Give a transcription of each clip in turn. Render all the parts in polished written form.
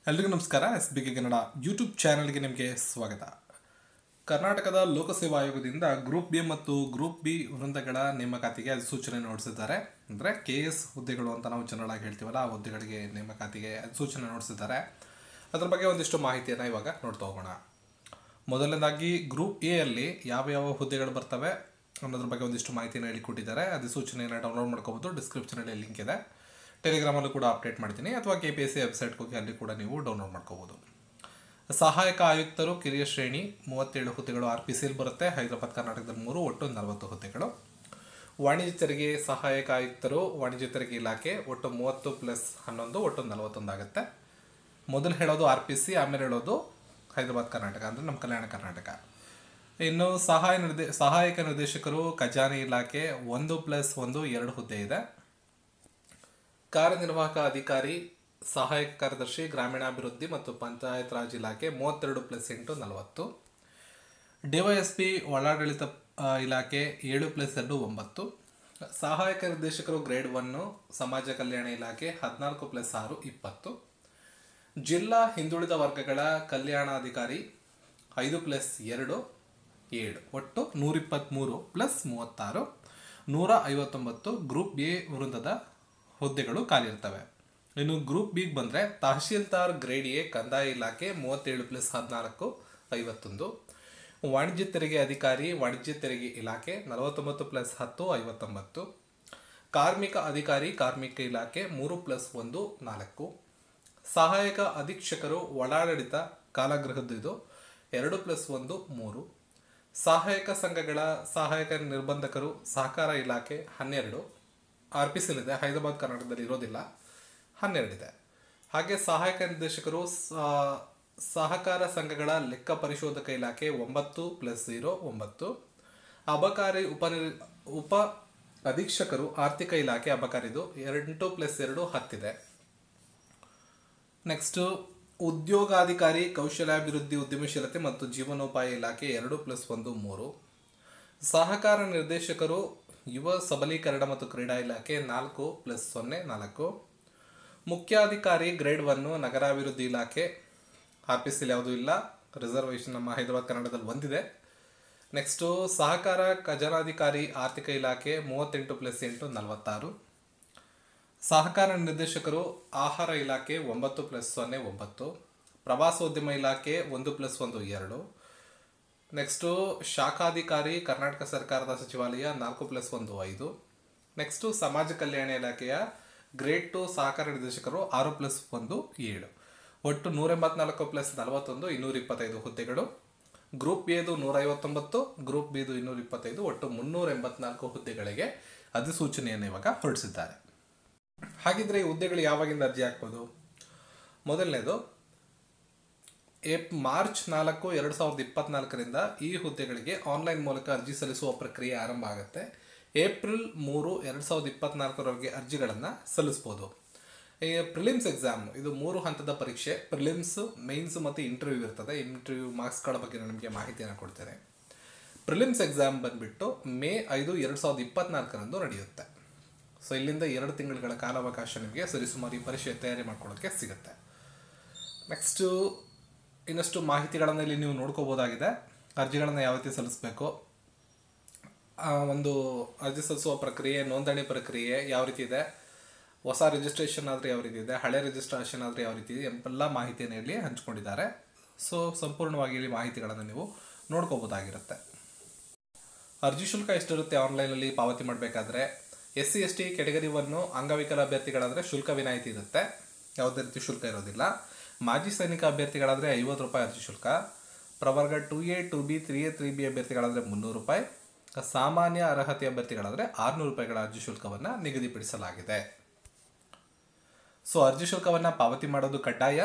ಎಲ್ರಿಗೂ ನಮಸ್ಕಾರ. SBK Kannada YouTube ಚಾನೆಲ್ಗೆ ನಿಮಗೆ ಸ್ವಾಗತ. ಕರ್ನಾಟಕದ ಲೋಕಸೇವಾ ಆಯೋಗದಿಂದ ಗ್ರೂಪ್ ಬಿ ಮತ್ತು ಗ್ರೂಪ್ ಬಿ ವೃಂದಗಳ ನೇಮಕಾತಿಗೆ ಅಧಿಸೂಚನೆ ಹೊರಡಿಸಿದ್ದಾರೆ. ಅಂದರೆ KS ಹುದ್ದೆಗಳು ಅಂತ ನಾವು ಜನರಲ್ ಆಗಿ ಹೇಳ್ತೀವಲ್ಲ, ಆ ಹುದ್ದೆಗಳಿಗೆ ನೇಮಕಾತಿಗೆ ಅಧಿಸೂಚನೆ ಹೊರಡಿಸಿದ್ದಾರೆ. ಅದ್ರ ಬಗ್ಗೆ ಒಂದಿಷ್ಟು ಮಾಹಿತಿಯನ್ನು ಇವಾಗ ನೋಡ್ತಾ ಹೋಗೋಣ. ಮೊದಲನೇದಾಗಿ ಗ್ರೂಪ್ ಎ ಅಲ್ಲಿ ಯಾವ ಹುದ್ದೆಗಳು ಬರ್ತವೆ ಅನ್ನೋದ್ರ ಬಗ್ಗೆ ಒಂದಿಷ್ಟು ಮಾಹಿತಿಯನ್ನು ಹೇಳಿಕೊಟ್ಟಿದ್ದಾರೆ. ಅಧಿಸೂಚನೆಯನ್ನು ಡೌನ್ಲೋಡ್ ಮಾಡ್ಕೋಬೋದು. ಡಿಸ್ಕ್ರಿಪ್ಷನಲ್ಲಿ ಲಿಂಕ್ ಇದೆ. ಟೆಲಿಗ್ರಾಮಲ್ಲೂ ಕೂಡ ಅಪ್ಡೇಟ್ ಮಾಡ್ತೀನಿ, ಅಥವಾ KPSC ವೆಬ್ಸೈಟ್ಗೆ ಹೋಗಿ ಅಲ್ಲಿ ಕೂಡ ನೀವು ಡೌನ್ಲೋಡ್ ಮಾಡ್ಕೋಬೋದು. ಸಹಾಯಕ ಆಯುಕ್ತರು ಕಿರಿಯ ಶ್ರೇಣಿ 37 ಹುದ್ದೆಗಳು RPCಯಲ್ಲಿ ಬರುತ್ತೆ. ಹೈದರಾಬಾದ್ ಕರ್ನಾಟಕದಲ್ಲಿ 3, ಒಟ್ಟು 40 ಹುದ್ದೆಗಳು. ವಾಣಿಜ್ಯ ತೆರಿಗೆ ಸಹಾಯಕ ಆಯುಕ್ತರು ವಾಣಿಜ್ಯ ತೆರಿಗೆ ಇಲಾಖೆ ಒಟ್ಟು 30 + 11 ಒಟ್ಟು 41 ಆಗುತ್ತೆ. ಮೊದಲು ಹೇಳೋದು RPC, ಆಮೇಲೆ ಹೇಳೋದು ಹೈದರಾಬಾದ್ ಕರ್ನಾಟಕ, ಅಂದರೆ ನಮ್ಮ ಕಲ್ಯಾಣ ಕರ್ನಾಟಕ. ಇನ್ನು ಸಹಾಯಕ ನಿರ್ದೇಶಕರು ಖಜಾನೆ ಇಲಾಖೆ 1 + 1 2 ಹುದ್ದೆ ಇದೆ. ಕಾರ್ಯನಿರ್ವಾಹಕ ಅಧಿಕಾರಿ ಸಹಾಯಕ ಕಾರ್ಯದರ್ಶಿ ಗ್ರಾಮೀಣಾಭಿವೃದ್ಧಿ ಮತ್ತು ಪಂಚಾಯತ್ ರಾಜ್ ಇಲಾಖೆ 32 + 8 40. DYSP ಒಳಾಡಳಿತ ಇಲಾಖೆ 7 + 2 9. ಸಹಾಯಕ ನಿರ್ದೇಶಕರು ಗ್ರೇಡ್ 1 ಸಮಾಜ ಕಲ್ಯಾಣ ಇಲಾಖೆ 14 + 6 20. ಜಿಲ್ಲಾ ಹಿಂದುಳಿದ ವರ್ಗಗಳ ಕಲ್ಯಾಣಾಧಿಕಾರಿ 5 + 2 7 ಒಟ್ಟು 123 + 36 159 ಗ್ರೂಪ್ ಬಿ ವೃಂದದ ಹುದ್ದೆಗಳು ಖಾಲಿ ಇರ್ತವೆ. ಇನ್ನು ಗ್ರೂಪ್ ಬಿಗೆ ಬಂದರೆ ತಹಶೀಲ್ದಾರ್ ಗ್ರೇಡ್ ಎ ಕಂದಾಯ ಇಲಾಖೆ 37 + 14 51. ವಾಣಿಜ್ಯ ತೆರಿಗೆ ಅಧಿಕಾರಿ ವಾಣಿಜ್ಯ ತೆರಿಗೆ ಇಲಾಖೆ 49 + 10 59. ಕಾರ್ಮಿಕ ಅಧಿಕಾರಿ ಕಾರ್ಮಿಕ ಇಲಾಖೆ 3 + 1 4. ಸಹಾಯಕ ಅಧೀಕ್ಷಕರು ಒಳಾಡಳಿತ ಕಾರಾಗೃಹದ್ದು 2 + 1 3. ಸಹಾಯಕ ಸಂಘಗಳ ಸಹಾಯಕ ನಿರ್ಬಂಧಕರು ಸಹಕಾರ ಇಲಾಖೆ 12 RPCಲಿದೆ. ಹೈದರಾಬಾದ್ ಕರ್ನಾಟಕದಲ್ಲಿ ಇರೋದಿಲ್ಲ, 12 ಇದೆ. ಹಾಗೆ ಸಹಾಯಕ ನಿರ್ದೇಶಕರು ಸಹಕಾರ ಸಂಘಗಳ ಲೆಕ್ಕ ಪರಿಶೋಧಕ ಇಲಾಖೆ 9 + 0 9. ಅಬಕಾರಿ ಉಪ ಅಧೀಕ್ಷಕರು ಆರ್ಥಿಕ ಇಲಾಖೆ ಅಬಕಾರಿದು 8 + 2 10 ಇದೆ. ನೆಕ್ಸ್ಟು ಉದ್ಯೋಗಾಧಿಕಾರಿ ಕೌಶಲ್ಯಾಭಿವೃದ್ಧಿ ಉದ್ಯಮಶೀಲತೆ ಮತ್ತು ಜೀವನೋಪಾಯ ಇಲಾಖೆ 2 + 1 3. ಸಹಕಾರ ನಿರ್ದೇಶಕರು ಯುವ ಸಬಲೀಕರಣ ಮತ್ತು ಕ್ರೀಡಾ ಇಲಾಖೆ 4 + 0 4. ಮುಖ್ಯಾಧಿಕಾರಿ ಗ್ರೇಡ್ 1 ನಗರಾಭಿವೃದ್ಧಿ ಇಲಾಖೆ RPCಲಿ ಯಾವುದೂ ಇಲ್ಲ, ರಿಸರ್ವೇಷನ್ ನಮ್ಮ ಹೈದರಾಬಾದ್ ಕನ್ನಡದಲ್ಲಿ ಒಂದಿದೆ. ನೆಕ್ಸ್ಟು ಸಹಕಾರ ಖಜಾನಾಧಿಕಾರಿ ಆರ್ಥಿಕ ಇಲಾಖೆ 38 + 8 46. ಸಹಕಾರ ನಿರ್ದೇಶಕರು ಆಹಾರ ಇಲಾಖೆ 9 + 0 9. ಪ್ರವಾಸೋದ್ಯಮ ಇಲಾಖೆ 1 + 1 2. ನೆಕ್ಸ್ಟು ಶಾಖಾಧಿಕಾರಿ ಕರ್ನಾಟಕ ಸರ್ಕಾರದ ಸಚಿವಾಲಯ 4 + 1 5. ನೆಕ್ಸ್ಟು ಸಮಾಜ ಕಲ್ಯಾಣ ಇಲಾಖೆಯ ಗ್ರೇಡ್ 2 ಸಹಕಾರ ನಿರ್ದೇಶಕರು 6 + 1 7. ಒಟ್ಟು 184 + 41 225 ಹುದ್ದೆಗಳು. ಗ್ರೂಪ್ ಬಿದು 159, ಗ್ರೂಪ್ ಬಿದು 225, ಒಟ್ಟು 384 ಹುದ್ದೆಗಳಿಗೆ ಅಧಿಸೂಚನೆಯನ್ನು ಇವಾಗ ಹೊರಡಿಸಿದ್ದಾರೆ. ಹಾಗಿದ್ರೆ ಈ ಹುದ್ದೆಗಳು ಯಾವಾಗಿಂದ ಅರ್ಜಿ ಹಾಕ್ಬೋದು? ಮೊದಲನೇದು ಮಾರ್ಚ್ 4 2024ರಿಂದ ಈ ಹುದ್ದೆಗಳಿಗೆ ಆನ್ಲೈನ್ ಮೂಲಕ ಅರ್ಜಿ ಸಲ್ಲಿಸುವ ಪ್ರಕ್ರಿಯೆ ಆರಂಭ ಆಗುತ್ತೆ. ಏಪ್ರಿಲ್ 3 2024ರವರೆಗೆ ಅರ್ಜಿಗಳನ್ನು ಸಲ್ಲಿಸ್ಬೋದು. ಪ್ರಿಲಿಮ್ಸ್ ಎಕ್ಸಾಮ್ ಇದು 3 ಹಂತದ ಪರೀಕ್ಷೆ. ಪ್ರಿಲಿಮ್ಸ್, ಮೈನ್ಸ್ ಮತ್ತು ಇಂಟರ್ವ್ಯೂ ಇರ್ತದೆ. ಇಂಟರ್ವ್ಯೂ ಮಾರ್ಕ್ಸ್ಗಳ ಬಗ್ಗೆ ನಾನು ನಿಮಗೆ ಮಾಹಿತಿಯನ್ನು ಕೊಡ್ತೇನೆ. ಪ್ರಿಲಿಮ್ಸ್ ಎಕ್ಸಾಮ್ ಬಂದುಬಿಟ್ಟು ಮೇ 5 2024ರಂದು ನಡೆಯುತ್ತೆ. ಸೊ ಇಲ್ಲಿಂದ 2 ತಿಂಗಳ ಕಾಲಾವಕಾಶ ನಿಮಗೆ ಸರಿಸುಮಾರು ಈ ಪರೀಕ್ಷೆ ತಯಾರಿ ಮಾಡ್ಕೊಳ್ಳೋಕ್ಕೆ ಸಿಗುತ್ತೆ. ನೆಕ್ಸ್ಟು ಇನ್ನಷ್ಟು ಮಾಹಿತಿಗಳನ್ನು ಇಲ್ಲಿ ನೀವು ನೋಡ್ಕೋಬೋದಾಗಿದೆ. ಅರ್ಜಿಗಳನ್ನು ಯಾವ ರೀತಿ ಸಲ್ಲಿಸಬೇಕು, ಒಂದು ಅರ್ಜಿ ಸಲ್ಲಿಸುವ ಪ್ರಕ್ರಿಯೆ, ನೋಂದಣಿ ಪ್ರಕ್ರಿಯೆ ಯಾವ ರೀತಿ ಇದೆ, ಹೊಸ ರಿಜಿಸ್ಟ್ರೇಷನ್ ಆದರೆ ಯಾವ ರೀತಿ ಇದೆ, ಹಳೆ ರಿಜಿಸ್ಟ್ರೇಷನ್ ಆದರೆ ಯಾವ ರೀತಿ ಇದೆ ಎಂಬೆಲ್ಲ ಮಾಹಿತಿಯನ್ನು ಇಲ್ಲಿ ಹಂಚ್ಕೊಂಡಿದ್ದಾರೆ. ಸೊ ಸಂಪೂರ್ಣವಾಗಿ ಇಲ್ಲಿ ಮಾಹಿತಿಗಳನ್ನು ನೀವು ನೋಡ್ಕೋಬೋದಾಗಿರುತ್ತೆ. ಅರ್ಜಿ ಶುಲ್ಕ ಎಷ್ಟಿರುತ್ತೆ ಆನ್ಲೈನಲ್ಲಿ ಪಾವತಿ ಮಾಡಬೇಕಾದ್ರೆ? SC ST ಕೆಟಗರಿ 1 ಅಂಗವಿಕಲ ಅಭ್ಯರ್ಥಿಗಳಾದರೆ ಶುಲ್ಕ ವಿನಾಯಿತಿ ಇರುತ್ತೆ, ಯಾವುದೇ ರೀತಿ ಶುಲ್ಕ ಇರೋದಿಲ್ಲ. ಮಾಜಿ ಸೈನಿಕ ಅಭ್ಯರ್ಥಿಗಳಾದರೆ 50 ರೂಪಾಯಿ ಅರ್ಜಿ ಶುಲ್ಕ. ಪ್ರವರ್ಗ 2A 2B 3A 3B ಅಭ್ಯರ್ಥಿಗಳಾದರೆ 300 ರೂಪಾಯಿ. ಸಾಮಾನ್ಯ ಅರ್ಹತೆ ಅಭ್ಯರ್ಥಿಗಳಾದರೆ 600 ರೂಪಾಯಿಗಳ ಅರ್ಜಿ ಶುಲ್ಕವನ್ನು ನಿಗದಿಪಡಿಸಲಾಗಿದೆ. ಸೊ ಅರ್ಜಿ ಶುಲ್ಕವನ್ನು ಪಾವತಿ ಮಾಡೋದು ಕಡ್ಡಾಯ.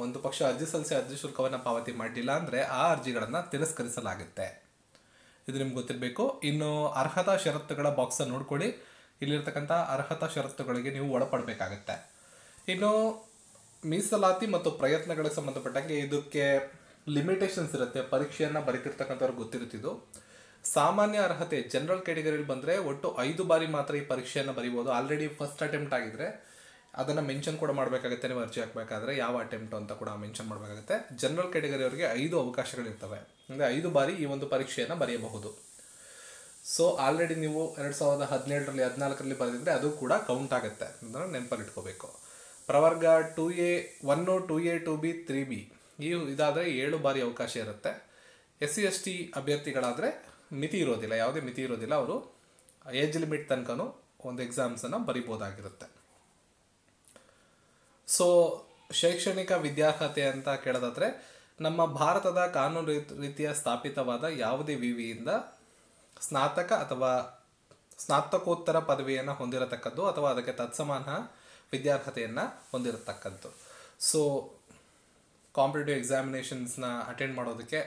ಒಂದು ಪಕ್ಷ ಅರ್ಜಿ ಸಲ್ಲಿಸಿ ಅರ್ಜಿ ಶುಲ್ಕವನ್ನು ಪಾವತಿ ಮಾಡಲಿಲ್ಲ ಅಂದರೆ ಆ ಅರ್ಜಿಗಳನ್ನು ತಿರಸ್ಕರಿಸಲಾಗುತ್ತೆ. ಇದು ನಿಮ್ಗೆ ಗೊತ್ತಿರಬೇಕು. ಇನ್ನು ಅರ್ಹತಾ ಷರತ್ತುಗಳ ಬಾಕ್ಸನ್ನು ನೋಡ್ಕೊಳ್ಳಿ. ಇಲ್ಲಿರ್ತಕ್ಕಂಥ ಅರ್ಹತಾ ಷರತ್ತುಗಳಿಗೆ ನೀವು ಒಳಪಡಬೇಕಾಗತ್ತೆ. ಇನ್ನು ಮೀಸಲಾತಿ ಮತ್ತು ಪ್ರಯತ್ನಗಳಿಗೆ ಸಂಬಂಧಪಟ್ಟಂಗೆ ಇದಕ್ಕೆ ಲಿಮಿಟೇಷನ್ಸ್ ಇರುತ್ತೆ. ಪರೀಕ್ಷೆಯನ್ನು ಬರೀತಿರ್ತಕ್ಕಂಥವ್ರಿಗೆ ಗೊತ್ತಿರುತ್ತಿದ್ದು. ಸಾಮಾನ್ಯ ಅರ್ಹತೆ ಜನರಲ್ ಕ್ಯಾಟಗರಿಯಲ್ಲಿ ಬಂದರೆ ಒಟ್ಟು 5 ಬಾರಿ ಮಾತ್ರ ಈ ಪರೀಕ್ಷೆಯನ್ನು ಬರೀಬೋದು. ಆಲ್ರೆಡಿ ಫಸ್ಟ್ ಅಟೆಂಪ್ಟ್ ಆಗಿದ್ರೆ ಅದನ್ನು ಮೆನ್ಷನ್ ಕೂಡ ಮಾಡಬೇಕಾಗುತ್ತೆ. ನೀವು ಅರ್ಜಿ ಹಾಕಬೇಕಾದ್ರೆ ಯಾವ ಅಟೆಂಪ್ಟು ಅಂತ ಕೂಡ ಮೆನ್ಷನ್ ಮಾಡಬೇಕಾಗುತ್ತೆ. ಜನರಲ್ ಕ್ಯಾಟಗರಿ ಅವರಿಗೆ 5 ಅವಕಾಶಗಳಿರ್ತವೆ, ಅಂದರೆ 5 ಬಾರಿ ಈ ಒಂದು ಪರೀಕ್ಷೆಯನ್ನು ಬರೆಯಬಹುದು. ಸೊ ಆಲ್ರೆಡಿ ನೀವು 2017ರಲ್ಲಿ 14ರಲ್ಲಿ ಬರೆದಿದ್ರೆ ಅದು ಕೂಡ ಕೌಂಟ್ ಆಗುತ್ತೆ, ಅಂದರೆ ನೆನಪಲ್ಲಿ ಇಟ್ಕೋಬೇಕು. ಪ್ರವರ್ಗ 2A 1, 2A 2B 3B ಇದಾದರೆ 7 ಬಾರಿ ಅವಕಾಶ ಇರುತ್ತೆ. SC/ST ಅಭ್ಯರ್ಥಿಗಳಾದರೆ ಮಿತಿ ಇರೋದಿಲ್ಲ, ಯಾವುದೇ ಮಿತಿ ಇರೋದಿಲ್ಲ, ಅವರು ಏಜ್ ಲಿಮಿಟ್ ತನಕನೂ ಒಂದು ಎಕ್ಸಾಮ್ಸನ್ನು ಬರಿಬೋದಾಗಿರುತ್ತೆ. ಸೊ ಶೈಕ್ಷಣಿಕ ವಿದ್ಯಾರ್ಹತೆ ಅಂತ ಕೇಳೋದಾದರೆ ನಮ್ಮ ಭಾರತದ ಕಾನೂನು ರೀತಿಯ ಸ್ಥಾಪಿತವಾದ ಯಾವುದೇ ವಿವಿಯಿಂದ ಸ್ನಾತಕ ಅಥವಾ ಸ್ನಾತಕೋತ್ತರ ಪದವಿಯನ್ನು ಹೊಂದಿರತಕ್ಕದ್ದು ಅಥವಾ ಅದಕ್ಕೆ ತತ್ಸಮಾನ ವಿದ್ಯಾರ್ಹತೆಯನ್ನು ಹೊಂದಿರತಕ್ಕದ್ದು. ಸೊ ಕಾಂಪಿಟೇಟಿವ್ ಎಕ್ಸಾಮಿನೇಷನ್ಸ್ನ ಅಟೆಂಡ್ ಮಾಡೋದಕ್ಕೆ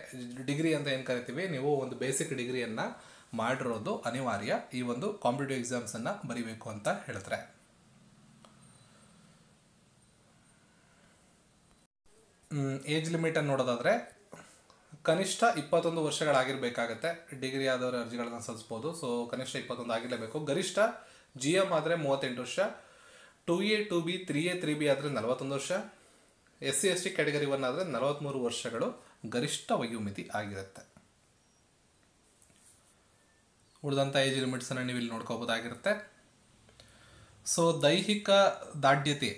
ಡಿಗ್ರಿ ಅಂತ ಏನು ಕರಿತೀವಿ, ನೀವು ಒಂದು ಬೇಸಿಕ್ ಡಿಗ್ರಿಯನ್ನು ಮಾಡಿರೋದು ಅನಿವಾರ್ಯ ಈ ಒಂದು ಕಾಂಪಿಟೇಟಿವ್ ಎಕ್ಸಾಮ್ಸನ್ನು ಬರೀಬೇಕು ಅಂತ ಹೇಳಿದ್ರೆ. ಏಜ್ ಲಿಮಿಟನ್ನು ನೋಡೋದಾದರೆ ಕನಿಷ್ಠ 21 ವರ್ಷಗಳಾಗಿರಬೇಕಾಗತ್ತೆ. ಡಿಗ್ರಿ ಆದವರು ಅರ್ಜಿಗಳನ್ನು ಸಲ್ಲಿಸ್ಬೋದು. ಸೊ ಕನಿಷ್ಠ 21 ಆಗಿರಲೇಬೇಕು. ಗರಿಷ್ಠ GM ಆದರೆ 38 ವರ್ಷ, 2A 2B 3A 3B ಆದರೆ 41 ವರ್ಷ, SC/ST ಕ್ಯಾಟಗರಿ 1 ಆದರೆ 43 ವರ್ಷಗಳು ಗರಿಷ್ಠ ವಯೋಮಿತಿ ಆಗಿರುತ್ತೆ. ಉಳಿದಂಥ ಏಜ್ ಲಿಮಿಟ್ಸನ್ನು ನೀವು ಇಲ್ಲಿ ನೋಡ್ಕೋಬೋದಾಗಿರುತ್ತೆ. ಸೊ ದೈಹಿಕ ದಾಢ್ಯತೆ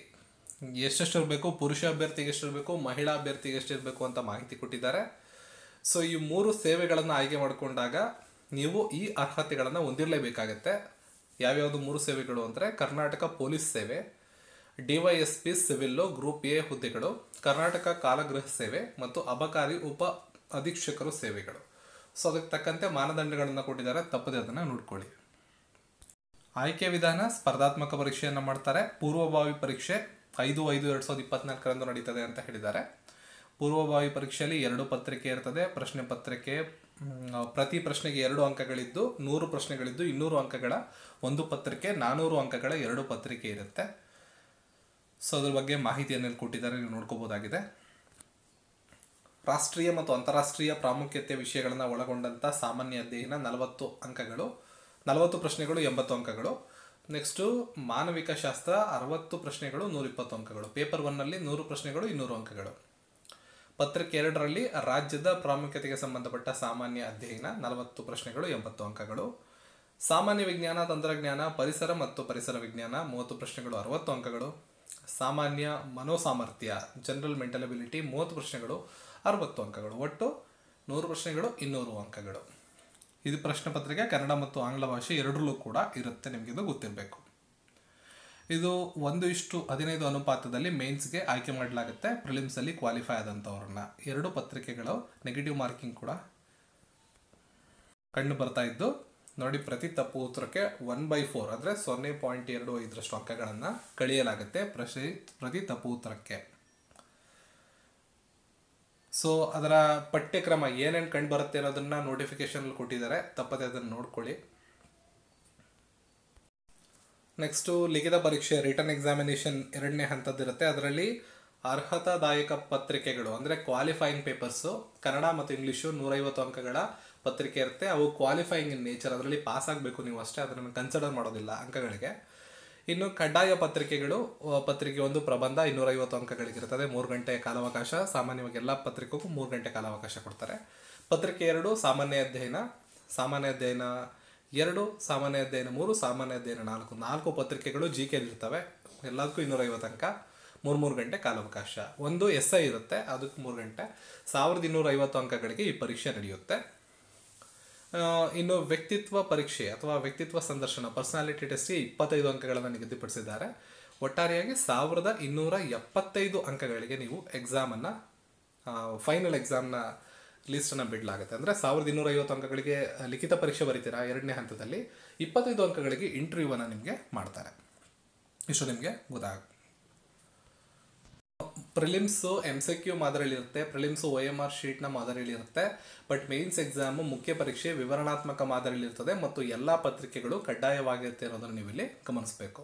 ಎಷ್ಟೆಷ್ಟಿರಬೇಕು, ಪುರುಷ ಅಭ್ಯರ್ಥಿಗೆ ಎಷ್ಟಿರಬೇಕು, ಮಹಿಳಾ ಅಭ್ಯರ್ಥಿಗೆ ಎಷ್ಟಿರಬೇಕು ಅಂತ ಮಾಹಿತಿ ಕೊಟ್ಟಿದ್ದಾರೆ. ಸೊ ಈ 3 ಸೇವೆಗಳನ್ನು ಆಯ್ಕೆ ಮಾಡಿಕೊಂಡಾಗ ನೀವು ಈ ಅರ್ಹತೆಗಳನ್ನು ಹೊಂದಿರಲೇಬೇಕಾಗತ್ತೆ. ಯಾವ್ಯಾವುದು 3 ಸೇವೆಗಳು ಅಂದರೆ ಕರ್ನಾಟಕ ಪೊಲೀಸ್ ಸೇವೆ, DYSP ಸಿವಿಲ್ಲು ಗ್ರೂಪ್ A ಹುದ್ದೆಗಳು, ಕರ್ನಾಟಕ ಕಾರಾಗೃಹ ಸೇವೆ ಮತ್ತು ಅಬಕಾರಿ ಉಪ ಅಧೀಕ್ಷಕರು ಸೇವೆಗಳು. ಸೊ ಅದಕ್ಕೆ ತಕ್ಕಂತೆ ಮಾನದಂಡಗಳನ್ನು ಕೊಟ್ಟಿದ್ದಾರೆ, ತಪ್ಪದೆ ಅದನ್ನು ನೋಡ್ಕೊಳ್ಳಿ. ಆಯ್ಕೆ ವಿಧಾನ ಸ್ಪರ್ಧಾತ್ಮಕ ಪರೀಕ್ಷೆಯನ್ನು ಮಾಡ್ತಾರೆ. ಪೂರ್ವಭಾವಿ ಪರೀಕ್ಷೆ 5/5/2024 ನಡೀತದೆ ಅಂತ ಹೇಳಿದ್ದಾರೆ. ಪೂರ್ವಭಾವಿ ಪರೀಕ್ಷೆಯಲ್ಲಿ 2 ಪತ್ರಿಕೆ ಇರ್ತದೆ. ಪ್ರಶ್ನೆ ಪತ್ರಿಕೆ ಪ್ರತಿ ಪ್ರಶ್ನೆಗೆ 2 ಅಂಕಗಳಿದ್ದು 100 ಪ್ರಶ್ನೆಗಳಿದ್ದು 200 ಅಂಕಗಳ ಒಂದು ಪತ್ರಿಕೆ, 400 ಅಂಕಗಳ 2 ಪತ್ರಿಕೆ ಇರುತ್ತೆ. ಸೊ ಅದ್ರ ಬಗ್ಗೆ ಮಾಹಿತಿಯನ್ನು ಕೊಟ್ಟಿದ್ದಾರೆ, ನೀವು ನೋಡ್ಕೋಬೋದಾಗಿದೆ. ರಾಷ್ಟ್ರೀಯ ಮತ್ತು ಅಂತಾರಾಷ್ಟ್ರೀಯ ಪ್ರಾಮುಖ್ಯತೆ ವಿಷಯಗಳನ್ನು ಒಳಗೊಂಡಂಥ ಸಾಮಾನ್ಯ ಅಧ್ಯಯನ 40 ಅಂಕಗಳು, 40 ಪ್ರಶ್ನೆಗಳು 80 ಅಂಕಗಳು. ನೆಕ್ಸ್ಟು ಮಾನವಿಕ ಶಾಸ್ತ್ರ 60 ಪ್ರಶ್ನೆಗಳು 120 ಅಂಕಗಳು. ಪೇಪರ್ 1ನಲ್ಲಿ 100 ಪ್ರಶ್ನೆಗಳು 200 ಅಂಕಗಳು. ಪತ್ರಿಕೆ 2ರಲ್ಲಿ ರಾಜ್ಯದ ಪ್ರಾಮುಖ್ಯತೆಗೆ ಸಂಬಂಧಪಟ್ಟ ಸಾಮಾನ್ಯ ಅಧ್ಯಯನ 40 ಪ್ರಶ್ನೆಗಳು 80 ಅಂಕಗಳು. ಸಾಮಾನ್ಯ ವಿಜ್ಞಾನ, ತಂತ್ರಜ್ಞಾನ, ಪರಿಸರ ಮತ್ತು ಪರಿಸರ ವಿಜ್ಞಾನ 30 ಪ್ರಶ್ನೆಗಳು 60 ಅಂಕಗಳು. ಸಾಮಾನ್ಯ ಮನೋಸಾಮರ್ಥ್ಯ ಜನರಲ್ ಮೆಂಟಲ್ ಎಬಿಲಿಟಿ 30 ಪ್ರಶ್ನೆಗಳು 60 ಅಂಕಗಳು. ಒಟ್ಟು 100 ಪ್ರಶ್ನೆಗಳು 200 ಅಂಕಗಳು. ಇದು ಪ್ರಶ್ನೆ ಪತ್ರಿಕೆ ಕನ್ನಡ ಮತ್ತು ಆಂಗ್ಲ ಭಾಷೆ ಎರಡರಲ್ಲೂ ಕೂಡ ಇರುತ್ತೆ, ನಿಮಗಿದು ಗೊತ್ತಿರಬೇಕು. ಇದು 1:15 ಅನುಪಾತದಲ್ಲಿ ಮೇನ್ಸ್ಗೆ ಆಯ್ಕೆ ಮಾಡಲಾಗುತ್ತೆ. ಪ್ರಿಲಿಮ್ಸಲ್ಲಿ ಕ್ವಾಲಿಫೈ ಆದಂಥವ್ರನ್ನ. 2 ಪತ್ರಿಕೆಗಳು ನೆಗೆಟಿವ್ ಮಾರ್ಕಿಂಗ್ ಕೂಡ ಕಂಡು ಬರ್ತಾ ಇದ್ದು ನೋಡಿ. ಪ್ರತಿ ತಪ್ಪು ಉತ್ತರಕ್ಕೆ 1/4 ಅಂದರೆ 0.25 ಅಂಕಗಳನ್ನು ಕಳೆಯಲಾಗುತ್ತೆ ಪ್ರತಿ ತಪ್ಪು ಉತ್ತರಕ್ಕೆ. ಸೊ ಅದರ ಪಠ್ಯಕ್ರಮ ಏನೇನು ಕಂಡು ಬರುತ್ತೆ ಅನ್ನೋದನ್ನ ನೋಟಿಫಿಕೇಶನ್ ಕೊಟ್ಟಿದ್ದಾರೆ, ತಪ್ಪದೆ ಅದನ್ನು ನೋಡ್ಕೊಳ್ಳಿ. ನೆಕ್ಸ್ಟು ಲಿಖಿತ ಪರೀಕ್ಷೆ ರಿಟರ್ನ್ ಎಕ್ಸಾಮಿನೇಷನ್ 2ನೇ ಹಂತದ್ದಿರುತ್ತೆ. ಅದರಲ್ಲಿ ಅರ್ಹತಾದಾಯಕ ಪತ್ರಿಕೆಗಳು ಅಂದರೆ ಕ್ವಾಲಿಫೈಯಿಂಗ್ ಪೇಪರ್ಸು ಕನ್ನಡ ಮತ್ತು ಇಂಗ್ಲೀಷು 150 ಅಂಕಗಳ ಪತ್ರಿಕೆ ಇರುತ್ತೆ. ಅವು ಕ್ವಾಲಿಫೈಯಿಂಗ್ ಇನ್ ನೇಚರ್, ಅದರಲ್ಲಿ ಪಾಸ್ ಆಗಬೇಕು ನೀವು ಅಷ್ಟೇ, ಅದನ್ನು ಕನ್ಸಿಡರ್ ಮಾಡೋದಿಲ್ಲ ಅಂಕಗಳಿಗೆ. ಇನ್ನು ಕಡ್ಡಾಯ ಪತ್ರಿಕೆಗಳು, ಪತ್ರಿಕೆ 1 ಪ್ರಬಂಧ 250 ಅಂಕಗಳಿಗಿರ್ತದೆ. 3 ಗಂಟೆ ಕಾಲಾವಕಾಶ. ಸಾಮಾನ್ಯವಾಗಿ ಎಲ್ಲ ಪತ್ರಿಕೆಗೂ 3 ಗಂಟೆ ಕಾಲಾವಕಾಶ ಕೊಡ್ತಾರೆ. ಪತ್ರಿಕೆ 2 ಸಾಮಾನ್ಯ ಅಧ್ಯಯನ, ಸಾಮಾನ್ಯ ಅಧ್ಯಯನ 2, ಸಾಮಾನ್ಯ ಅಧ್ಯಯನ 3, ಸಾಮಾನ್ಯ ಅಧ್ಯಯನ 4 ಪತ್ರಿಕೆಗಳು GK ಇರ್ತವೆ. ಎಲ್ಲದಕ್ಕೂ 250 ಅಂಕ, 3 ಗಂಟೆ ಕಾಲಾವಕಾಶ. ಒಂದು SI ಇರುತ್ತೆ, ಅದಕ್ಕೆ 3 ಗಂಟೆ. 1250 ಅಂಕಗಳಿಗೆ ಈ ಪರೀಕ್ಷೆ ನಡೆಯುತ್ತೆ. ಇನ್ನು ವ್ಯಕ್ತಿತ್ವ ಪರೀಕ್ಷೆ ಅಥವಾ ವ್ಯಕ್ತಿತ್ವ ಸಂದರ್ಶನ ಪರ್ಸನಾಲಿಟಿ ಟೆಸ್ಟ್ಗೆ 25 ಅಂಕಗಳನ್ನು ನಿಗದಿಪಡಿಸಿದ್ದಾರೆ. ಒಟ್ಟಾರೆಯಾಗಿ 1275 ಅಂಕಗಳಿಗೆ ನೀವು ಎಕ್ಸಾಮನ್ನು ಫೈನಲ್ ಎಕ್ಸಾಮ್ನ ಲಿಸ್ಟನ್ನು ಬಿಡಲಾಗುತ್ತೆ. ಅಂದರೆ 1250 ಅಂಕಗಳಿಗೆ ಲಿಖಿತ ಪರೀಕ್ಷೆ ಬರೀತೀರಾ 2ನೇ ಹಂತದಲ್ಲಿ, 25 ಅಂಕಗಳಿಗೆ ಇಂಟರ್ವ್ಯೂವನ್ನು ನಿಮಗೆ ಮಾಡ್ತಾರೆ. ಇಷ್ಟು ನಿಮಗೆ ಗೊತ್ತಾಗುತ್ತೆ. ಪ್ರಿಲಿಮ್ಸು MCQ ಮಾದರಿಯಲ್ಲಿರುತ್ತೆ, ಪ್ರಿಲಿಮ್ಸು OMR ಶೀಟ್ನ ಮಾದರಿಯಲ್ಲಿರುತ್ತೆ. ಬಟ್ ಮೇನ್ಸ್ ಎಕ್ಸಾಮು ಮುಖ್ಯ ಪರೀಕ್ಷೆ ವಿವರಣಾತ್ಮಕ ಮಾದರಿಯಲ್ಲಿರ್ತದೆ ಮತ್ತು ಎಲ್ಲ ಪತ್ರಿಕೆಗಳು ಕಡ್ಡಾಯವಾಗಿರುತ್ತೆ ಅನ್ನೋದನ್ನು ನೀವು ಇಲ್ಲಿ ಗಮನಿಸಬೇಕು.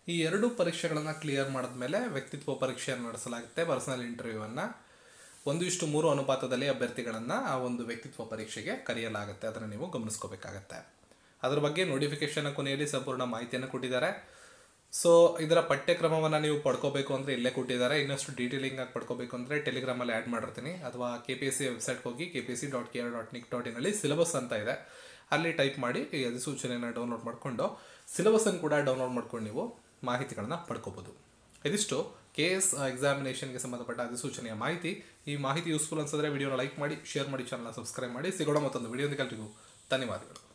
ಈ 2 ಪರೀಕ್ಷೆಗಳನ್ನು ಕ್ಲಿಯರ್ ಮಾಡಿದ್ಮೇಲೆ ವ್ಯಕ್ತಿತ್ವ ಪರೀಕ್ಷೆಯನ್ನು ನಡೆಸಲಾಗುತ್ತೆ. ಪರ್ಸನಲ್ ಇಂಟರ್ವ್ಯೂವನ್ನು 1:3 ಅನುಪಾತದಲ್ಲಿ ಅಭ್ಯರ್ಥಿಗಳನ್ನು ಆ ಒಂದು ವ್ಯಕ್ತಿತ್ವ ಪರೀಕ್ಷೆಗೆ ಕರೆಯಲಾಗುತ್ತೆ. ಅದನ್ನು ನೀವು ಗಮನಿಸ್ಕೋಬೇಕಾಗತ್ತೆ. ಅದರ ಬಗ್ಗೆ ನೋಟಿಫಿಕೇಶನ್ ಕೊನೆಯಲ್ಲಿ ಸಂಪೂರ್ಣ ಮಾಹಿತಿಯನ್ನು ಕೊಟ್ಟಿದ್ದಾರೆ. ಸೊ ಇದರ ಪಠ್ಯಕ್ರಮವನ್ನು ನೀವು ಪಡ್ಕೋಬೇಕು ಅಂದರೆ ಇಲ್ಲೇ ಕೊಟ್ಟಿದ್ದಾರೆ. ಇನ್ನಷ್ಟು ಡೀಟೇಲಿಂಗ್ ಆಗಿ ಪಡ್ಕೋಬೇಕು ಅಂದರೆ ಟೆಲಿಗ್ರಾಮಲ್ಲಿ ಆ್ಯಡ್ ಮಾಡಿರ್ತೀನಿ, ಅಥವಾ KPSC ವೆಬ್ಸೈಟ್ಗೆ ಹೋಗಿ kpsc.kr.nic.in ಸಿಲೆಬಸ್ ಅಂತ ಇದೆ, ಅಲ್ಲಿ ಟೈಪ್ ಮಾಡಿ ಈ ಅಧಿಸೂಚನೆಯನ್ನು ಡೌನ್ಲೋಡ್ ಮಾಡಿಕೊಂಡು ಸಿಲೆಬಸ್ಸನ್ನು ಕೂಡ ಡೌನ್ಲೋಡ್ ಮಾಡ್ಕೊಂಡು ನೀವು ಮಾಹಿತಿಗಳನ್ನ ಪಡ್ಕೋಬೋದು. ಇದಿಷ್ಟು KS ಎಕ್ಸಾಮಿನೇಷನ್ಗೆ ಸಂಬಂಧಪಟ್ಟ ಅಧಿಸೂಚನೆಯ ಮಾಹಿತಿ. ಈ ಮಾಹಿತಿ ಯೂಸ್ಫುಲ್ ಅನ್ಸಿದ್ರೆ ವಿಡಿಯೋನ ಲೈಕ್ ಮಾಡಿ, ಶೇರ್ ಮಾಡಿ, ಚಾನಲ್ನ ಸಬ್ಸ್ಕ್ರೈಬ್ ಮಾಡಿ. ಸಿಗೋಣ ಮತ್ತೊಂದು ವಿಡಿಯೋದಕ್ಕೆ. ಎಲ್ರಿಗೂ ಧನ್ಯವಾದಗಳು.